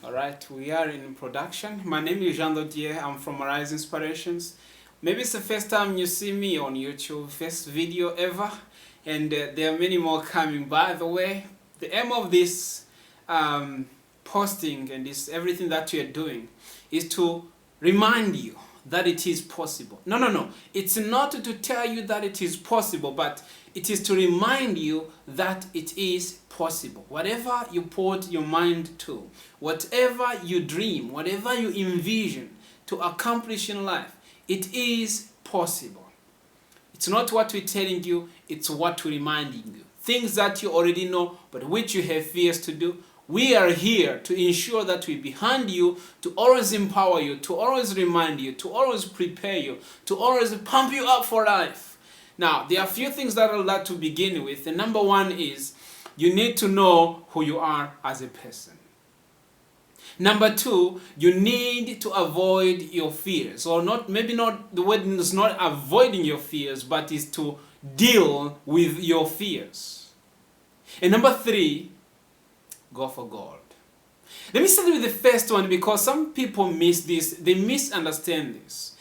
All right, we are in production. My name is Jean Dodier. I'm from Arise Inspirations. Maybe it's the first time you see me on YouTube, first video ever, and there are many more coming. By the way, the aim of this posting and this everything that you are doing is to remind you that it is possible. No. It's not to tell you that it is possible, but it is to remind you that it is possible. Whatever you put your mind to, whatever you dream, whatever you envision to accomplish in life, it is possible. It's not what we're telling you, it's what we're reminding you. Things that you already know, but which you have fears to do. We are here to ensure that we're behind you, to always empower you, to always remind you, to always prepare you, to always pump you up for life. Now, there are a few things that I'd like to begin with. The number one is you need to know who you are as a person. Number two, you need to avoid your fears. Or not, maybe not, the word is not avoiding your fears, but is to deal with your fears. And number three, go for gold. Let me start with the first one because some people miss this, they misunderstand this.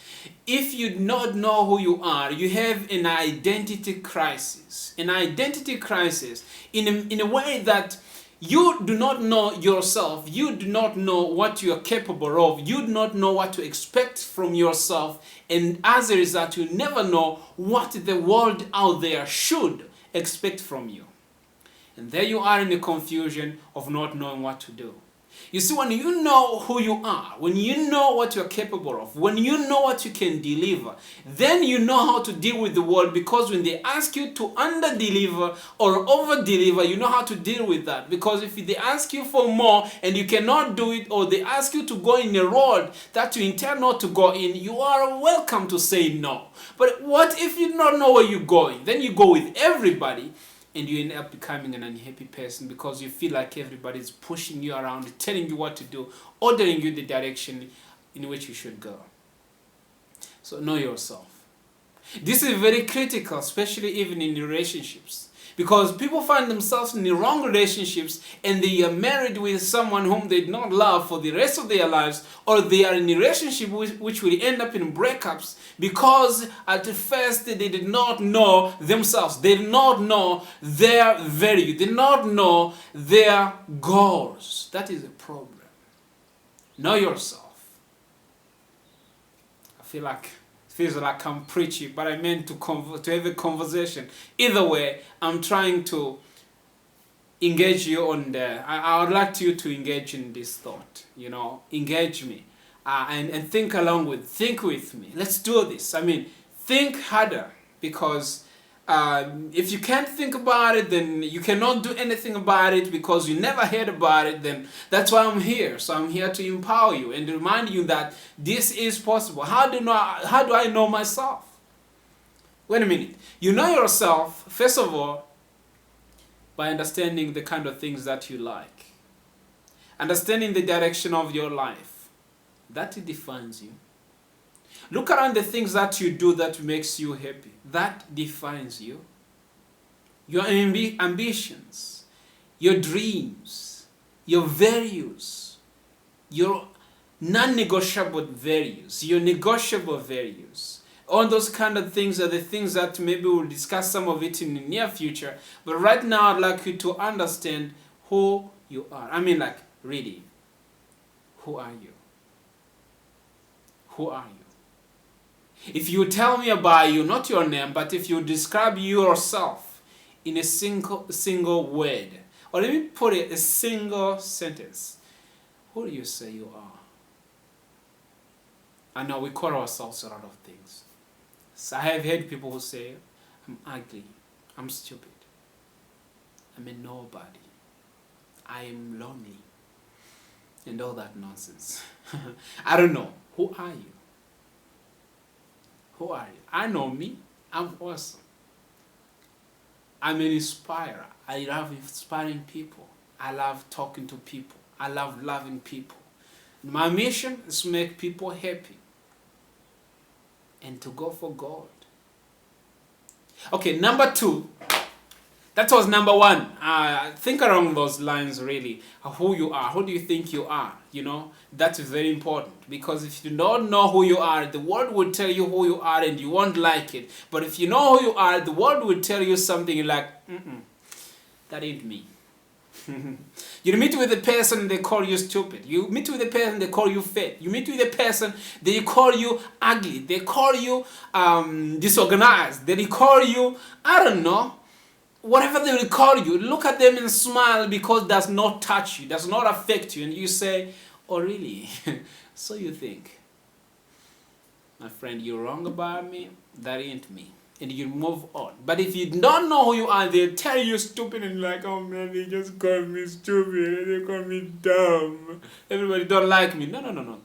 If you do not know who you are, you have an identity crisis. An identity crisis in a way that you do not know yourself, you do not know what you are capable of, you do not know what to expect from yourself, and as a result, you never know what the world out there should expect from you. And there you are in the confusion of not knowing what to do. You see, when you know who you are, when you know what you're capable of, when you know what you can deliver, then you know how to deal with the world, because when they ask you to under-deliver or over-deliver, you know how to deal with that. Because if they ask you for more and you cannot do it, or they ask you to go in a road that you intend not to go in, you are welcome to say no. But what if you don't know where you're going? Then you go with everybody, and you end up becoming an unhappy person because you feel like everybody's pushing you around, telling you what to do, ordering you the direction in which you should go. So know yourself. This is very critical, especially even in relationships. Because people find themselves in the wrong relationships and they are married with someone whom they do not love for the rest of their lives, or they are in a relationship which will end up in breakups because at first they did not know themselves. They did not know their value. They did not know their goals. That is a problem. Know yourself. I feel like feels like I'm preaching, but I meant to have a conversation. Either way, I'm trying to engage you on the. I would like you to engage in this thought. Engage me, and think think with me. Let's do this. Think harder, because if you can't think about it, then you cannot do anything about it, because you never heard about it. Then that's why I'm here. So I'm here to empower you and remind you that this is possible. How do I know myself? Wait a minute. You know yourself, first of all, by understanding the kind of things that you like. Understanding the direction of your life. That defines you. Look around the things that you do that makes you happy. That defines you. Your ambitions, your dreams, your values, your non-negotiable values, your negotiable values. All those kind of things are the things that maybe we'll discuss some of it in the near future. But right now, I'd like you to understand who you are. Really, who are you? Who are you? If you tell me about you, not your name, but if you describe yourself in a single word, or let me put it, a single sentence, who do you say you are? I know we call ourselves a lot of things. So I have heard people who say, I'm ugly, I'm stupid, I'm a nobody, I am lonely, and all that nonsense. I don't know. Who are you? Who are you? I know me. I'm awesome. I'm an inspirer. I love inspiring people. I love talking to people. I love loving people. My mission is to make people happy and to go for God. Okay, number two. That was number one. Think along those lines, really. Who you are. Who do you think you are? You know, that's very important. Because if you don't know who you are, the world will tell you who you are and you won't like it. But if you know who you are, the world will tell you something you're like, that ain't me. You meet with a person, they call you stupid. You meet with a person, they call you fat. You meet with a person, they call you ugly. They call you disorganized. They call you, I don't know, whatever they will call you. Look at them and smile because it does not touch you, does not affect you. And you say, oh really? So you think, my friend, you're wrong about me. That ain't me. And you move on. But if you don't know who you are, they'll tell you stupid and like, oh man, they just call me stupid, they call me dumb. Everybody don't like me. No.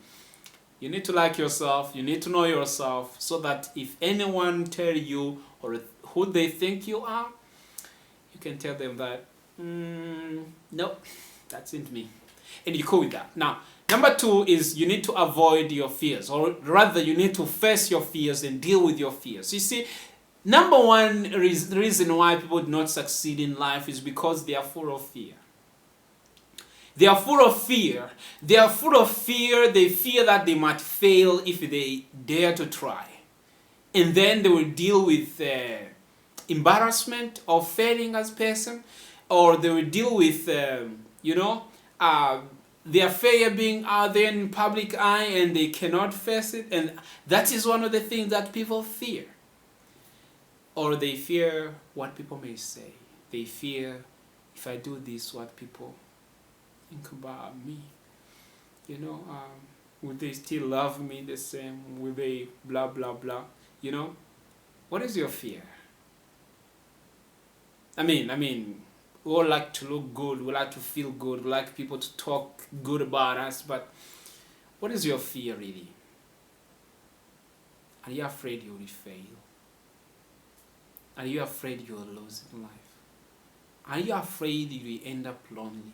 You need to like yourself, you need to know yourself, so that if anyone tell you or who they think you are, you can tell them that, nope, that's not me. And you're cool with that. Now, number two is you need to avoid your fears, or rather you need to face your fears and deal with your fears. You see, number one reason why people do not succeed in life is because they are full of fear. They are full of fear. They are full of fear. They fear that they might fail if they dare to try. And then they will deal with embarrassment of failing as a person, or they will deal with, their failure being out there in public eye and they cannot face it. And that is one of the things that people fear. Or they fear what people may say. They fear, if I do this, what people think about me. You know, will they still love me the same? Will they blah, blah, blah? You know, what is your fear? I mean, we all like to look good, we like to feel good, we like people to talk good about us, but what is your fear really? Are you afraid you will fail? Are you afraid you will lose in life? Are you afraid you will end up lonely?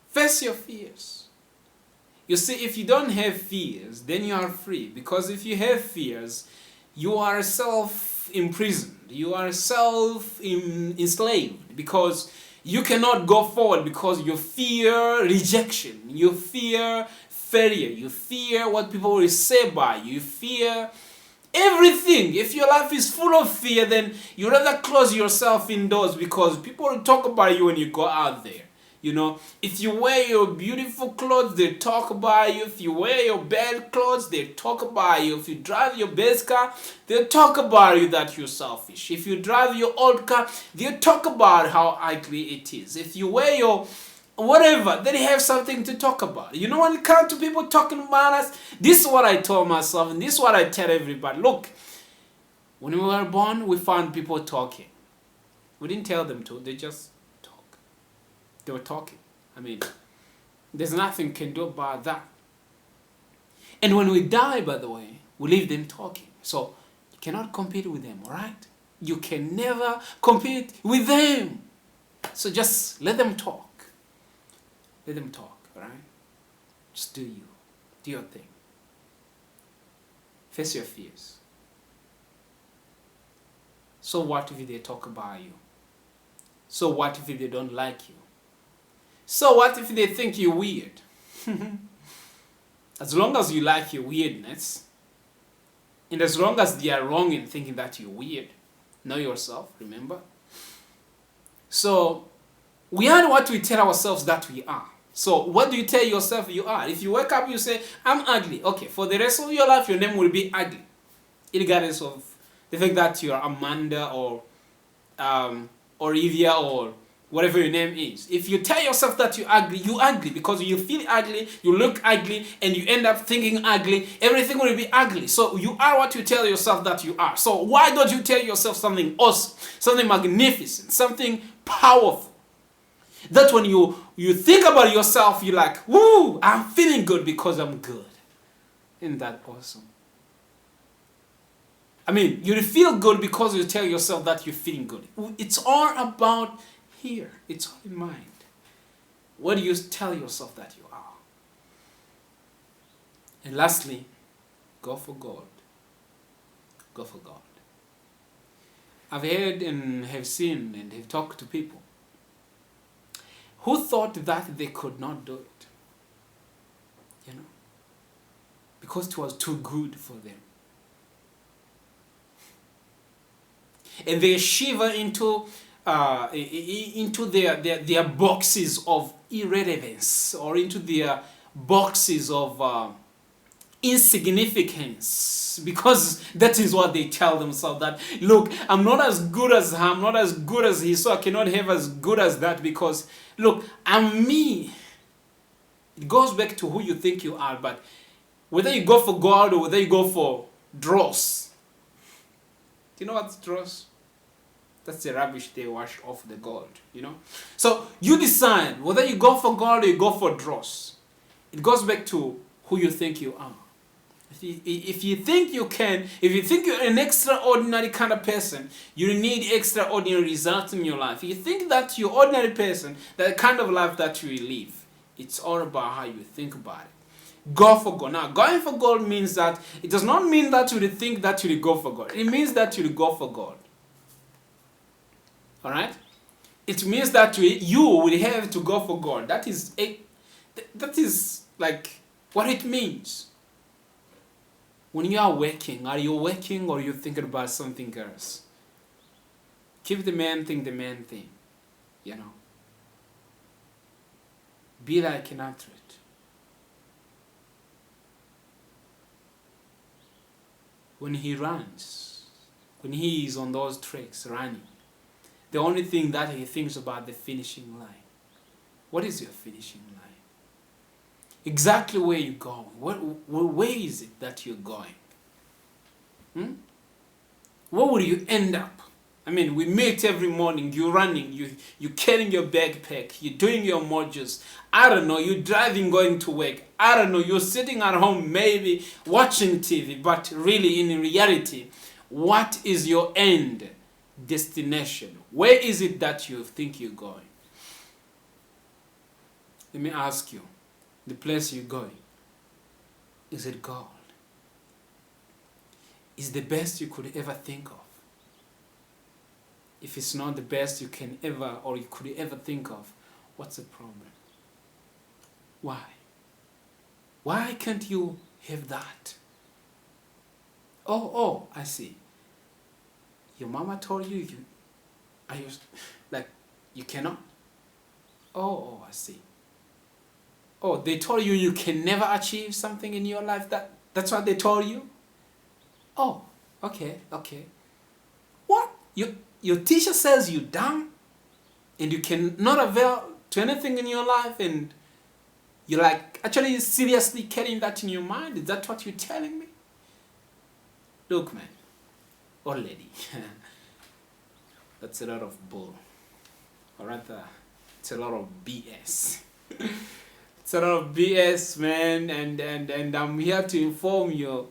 Face your fears. You see, if you don't have fears, then you are free. Because if you have fears, you are self-imprisoned. You are self-enslaved. Because you cannot go forward because you fear rejection. You fear failure. You fear what people will say about you. You fear everything. If your life is full of fear, then you rather close yourself indoors because people will talk about you when you go out there. You know, if you wear your beautiful clothes, they talk about you. If you wear your bad clothes, they talk about you. If you drive your best car, they talk about you that you're selfish. If you drive your old car, they talk about how ugly it is. If you wear your whatever, they have something to talk about. You know, when it comes to people talking about us, this is what I told myself and this is what I tell everybody. Look, when we were born, we found people talking. We didn't tell them to, they just they were talking. I mean, there's nothing you can do about that. And when we die, by the way, we leave them talking. So you cannot compete with them, all right? You can never compete with them. So just let them talk. Let them talk, all right? Just do you. Do your thing. Face your fears. So what if they talk about you? So what if they don't like you? So what if they think you're weird? As long as you like your weirdness, and as long as they are wrong in thinking that you're weird, know yourself, remember? So we are what we tell ourselves that we are. So what do you tell yourself you are? If you wake up, you say, I'm ugly. Okay, for the rest of your life, your name will be ugly. Regardless of the fact that you're Amanda or Olivia or whatever your name is. If you tell yourself that you're ugly because you feel ugly, you look ugly, and you end up thinking ugly, everything will be ugly. So you are what you tell yourself that you are. So why don't you tell yourself something awesome, something magnificent, something powerful? That when you think about yourself, you're like, woo, I'm feeling good because I'm good. Isn't that awesome? I mean, you feel good because you tell yourself that you're feeling good. It's all about here. It's all in mind. What do you tell yourself that you are? And lastly, go for God. Go for God. I've heard and have seen and have talked to people who thought that they could not do it, you know, because it was too good for them. And they shiver into their boxes of irrelevance, or into their boxes of insignificance, because that is what they tell themselves, that look, I'm not as good as her, I'm not as good as he, so I cannot have as good as that, because look, I'm me. It goes back to who you think you are. But whether you go for God or whether you go for dross, do you know what's dross? That's the rubbish they wash off the gold, you know. So you decide whether you go for God or you go for dross. It goes back to who you think you are. If you think you can, if you think you're an extraordinary kind of person, you need extraordinary results in your life. If you think that you're an ordinary person, that kind of life that you will live, it's all about how you think about it. Go for God. Now, going for God means that, it does not mean that you will think that you will go for God. It means that you will go for God. Alright? It means that you will have to go for God. That is like what it means. When you are working, are you working or are you thinking about something else? Keep the main thing, you know. Be like an athlete. When he runs, when he is on those tracks running, the only thing that he thinks about the finishing line. What is your finishing line? Exactly where you're going. Where is it that you're going? Where will you end up? I mean, we meet every morning, you're running, you're carrying your backpack, you're doing your modules. I don't know, you're driving, going to work. I don't know, you're sitting at home maybe watching TV, but really in reality, what is your end destination? Where is it that you think you're going? Let me ask you, the place you're going, is it God? Is the best you could ever think of? If it's not the best you can ever or you could ever think of, what's the problem? Why? Why can't you have that? Oh, I see. Your mama told you, you cannot? Oh, I see. Oh, they told you you can never achieve something in your life. That's what they told you? Oh, okay. What? Your teacher says you're dumb and you cannot avail to anything in your life, and you're like actually seriously carrying that in your mind? Is that what you're telling me? Look, man, or lady, that's a lot of bull. Or rather, it's a lot of BS. It's a lot of BS, man, and I'm here to inform you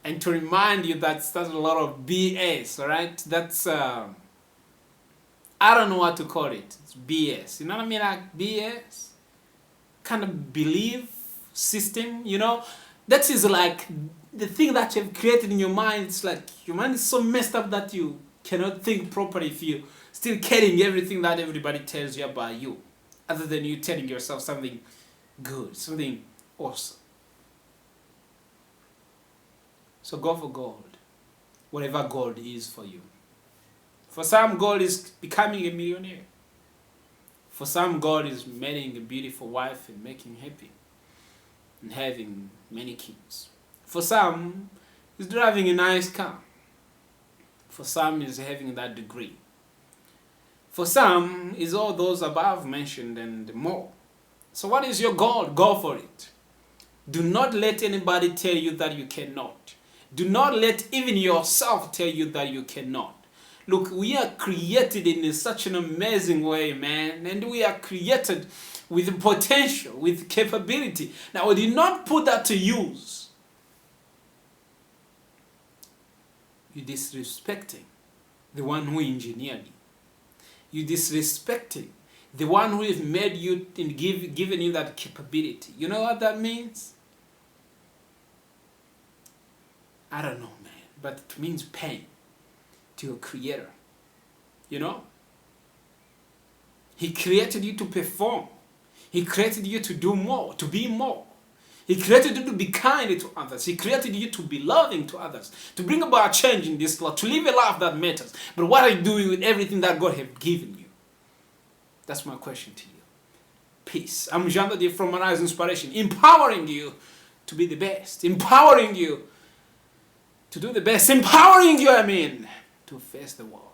and to remind you that that's a lot of BS, alright? That's, I don't know what to call it. It's BS. You know what I mean? Like BS? Kind of belief system, you know? That is like the thing that you've created in your mind. It's like your mind is so messed up that you cannot think properly if you still carrying everything that everybody tells you about you, other than you telling yourself something good, something awesome. So go for gold, whatever gold is for you. For some, gold is becoming a millionaire. For some, gold is marrying a beautiful wife and making happy and having many kids. For some, it's driving a nice car. For some, is having that degree. For some, is all those above mentioned and more. So what is your goal? Go for it. Do not let anybody tell you that you cannot. Do not let even yourself tell you that you cannot. Look, we are created in such an amazing way, man. And we are created with potential, with capability. Now, we did not put that to use. You're disrespecting the one who engineered you. You're disrespecting the one who has made you and given you that capability. You know what that means? I don't know, man, but it means pain to your creator. You know? He created you to perform. He created you to do more, to be more. He created you to be kind to others. He created you to be loving to others, to bring about change in this life, to live a life that matters. But what are you doing with everything that God has given you? That's my question to you. Peace. I'm Jean Dodier from Arise Inspiration, empowering you to be the best, empowering you to do the best, empowering you, to face the world.